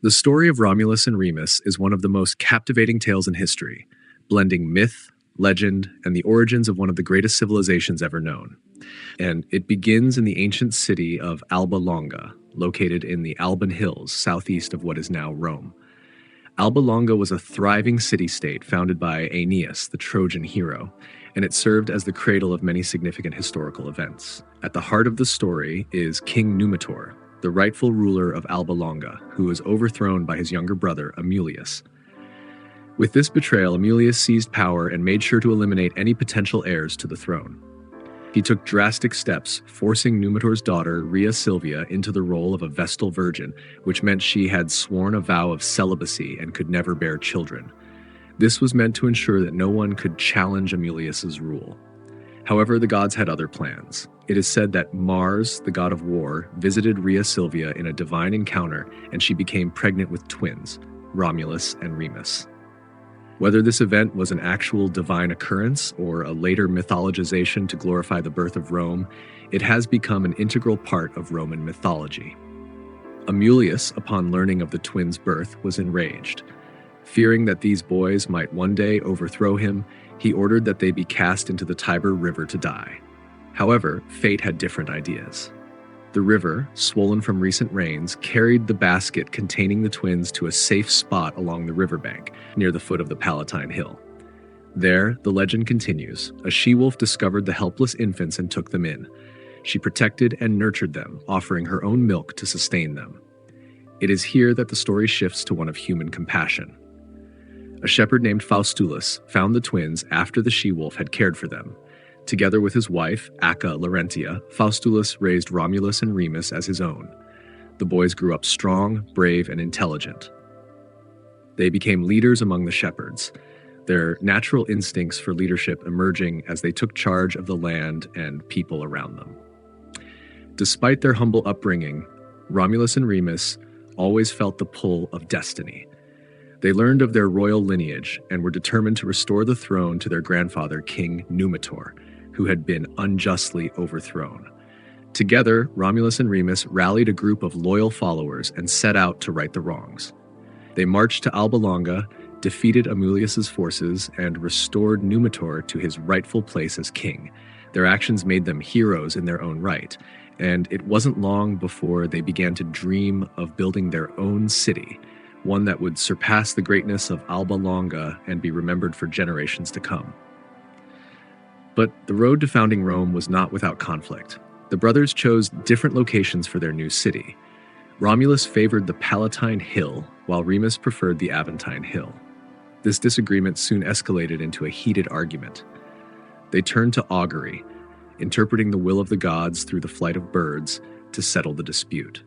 The story of Romulus and Remus is one of the most captivating tales in history, blending myth, legend, and the origins of one of the greatest civilizations ever known. And it begins in the ancient city of Alba Longa, located in the Alban Hills, southeast of what is now Rome. Alba Longa was a thriving city-state founded by Aeneas, the Trojan hero, and it served as the cradle of many significant historical events. At the heart of the story is King Numitor, the rightful ruler of Alba Longa, who was overthrown by his younger brother, Amulius. With this betrayal, Amulius seized power and made sure to eliminate any potential heirs to the throne. He took drastic steps, forcing Numitor's daughter, Rhea Silvia, into the role of a Vestal Virgin, which meant she had sworn a vow of celibacy and could never bear children. This was meant to ensure that no one could challenge Amulius's rule. However, the gods had other plans. It is said that Mars, the god of war, visited Rhea Silvia in a divine encounter, and she became pregnant with twins, Romulus and Remus. Whether this event was an actual divine occurrence or a later mythologization to glorify the birth of Rome, it has become an integral part of Roman mythology. Amulius, upon learning of the twins' birth, was enraged. Fearing that these boys might one day overthrow him, he ordered that they be cast into the Tiber River to die. However, fate had different ideas. The river, swollen from recent rains, carried the basket containing the twins to a safe spot along the riverbank, near the foot of the Palatine Hill. There, the legend continues, a she-wolf discovered the helpless infants and took them in. She protected and nurtured them, offering her own milk to sustain them. It is here that the story shifts to one of human compassion. A shepherd named Faustulus found the twins after the she-wolf had cared for them. Together with his wife, Acca Larentia, Faustulus raised Romulus and Remus as his own. The boys grew up strong, brave, and intelligent. They became leaders among the shepherds, their natural instincts for leadership emerging as they took charge of the land and people around them. Despite their humble upbringing, Romulus and Remus always felt the pull of destiny. They learned of their royal lineage and were determined to restore the throne to their grandfather, King Numitor, who had been unjustly overthrown. Together, Romulus and Remus rallied a group of loyal followers and set out to right the wrongs. They marched to Alba Longa, defeated Amulius's forces, and restored Numitor to his rightful place as king. Their actions made them heroes in their own right, and it wasn't long before they began to dream of building their own city, one that would surpass the greatness of Alba Longa and be remembered for generations to come. But the road to founding Rome was not without conflict. The brothers chose different locations for their new city. Romulus favored the Palatine Hill, while Remus preferred the Aventine Hill. This disagreement soon escalated into a heated argument. They turned to augury, interpreting the will of the gods through the flight of birds, to settle the dispute.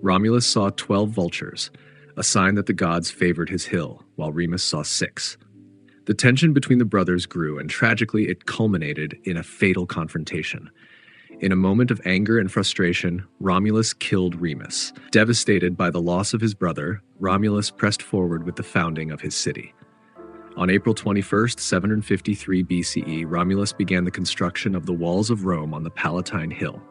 Romulus saw 12 vultures, a sign that the gods favored his hill, while Remus saw 6. The tension between the brothers grew, and tragically it culminated in a fatal confrontation. In a moment of anger and frustration, Romulus killed Remus. Devastated by the loss of his brother, Romulus pressed forward with the founding of his city. On April 21st, 753 BCE, Romulus began the construction of the walls of Rome on the Palatine Hill.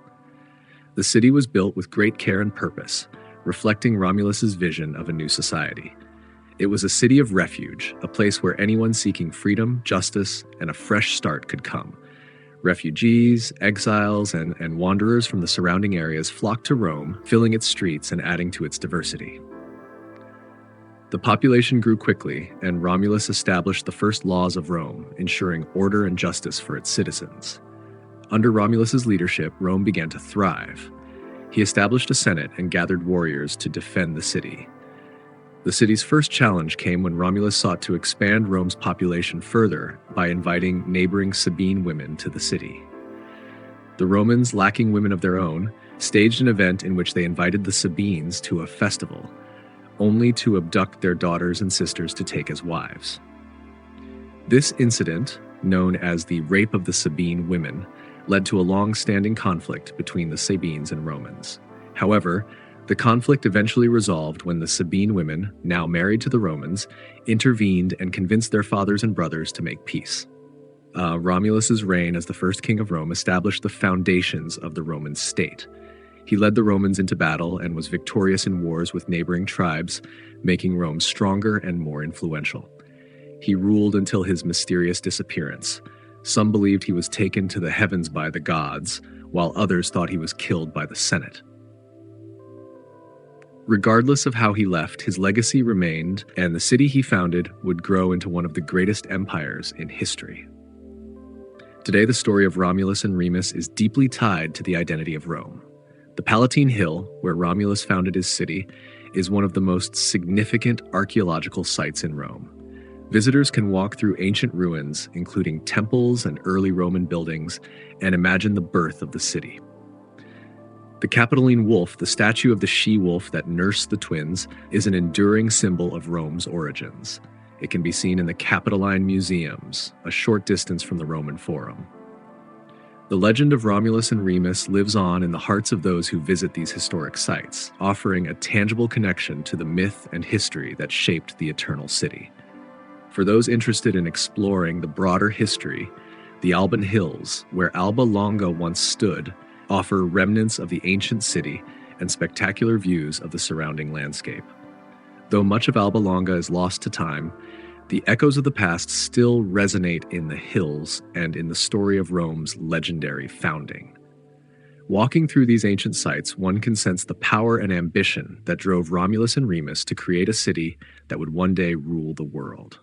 The city was built with great care and purpose, reflecting Romulus's vision of a new society. It was a city of refuge, a place where anyone seeking freedom, justice, and a fresh start could come. Refugees, exiles, and wanderers from the surrounding areas flocked to Rome, filling its streets and adding to its diversity. The population grew quickly, and Romulus established the first laws of Rome, ensuring order and justice for its citizens. Under Romulus's leadership, Rome began to thrive. He established a senate and gathered warriors to defend the city. The city's first challenge came when Romulus sought to expand Rome's population further by inviting neighboring Sabine women to the city. The Romans, lacking women of their own, staged an event in which they invited the Sabines to a festival, only to abduct their daughters and sisters to take as wives. This incident, known as the Rape of the Sabine Women, led to a long-standing conflict between the Sabines and Romans. However, the conflict eventually resolved when the Sabine women, now married to the Romans, intervened and convinced their fathers and brothers to make peace. Romulus's reign as the first king of Rome established the foundations of the Roman state. He led the Romans into battle and was victorious in wars with neighboring tribes, making Rome stronger and more influential. He ruled until his mysterious disappearance. Some believed he was taken to the heavens by the gods, while others thought he was killed by the Senate. Regardless of how he left, his legacy remained, and the city he founded would grow into one of the greatest empires in history. Today, the story of Romulus and Remus is deeply tied to the identity of Rome. The Palatine Hill, where Romulus founded his city, is one of the most significant archaeological sites in Rome. Visitors can walk through ancient ruins, including temples and early Roman buildings, and imagine the birth of the city. The Capitoline wolf, the statue of the she-wolf that nursed the twins, is an enduring symbol of Rome's origins. It can be seen in the Capitoline museums, a short distance from the Roman Forum. The legend of Romulus and Remus lives on in the hearts of those who visit these historic sites, offering a tangible connection to the myth and history that shaped the Eternal City. For those interested in exploring the broader history, the Alban Hills, where Alba Longa once stood, offer remnants of the ancient city and spectacular views of the surrounding landscape. Though much of Alba Longa is lost to time, the echoes of the past still resonate in the hills and in the story of Rome's legendary founding. Walking through these ancient sites, one can sense the power and ambition that drove Romulus and Remus to create a city that would one day rule the world.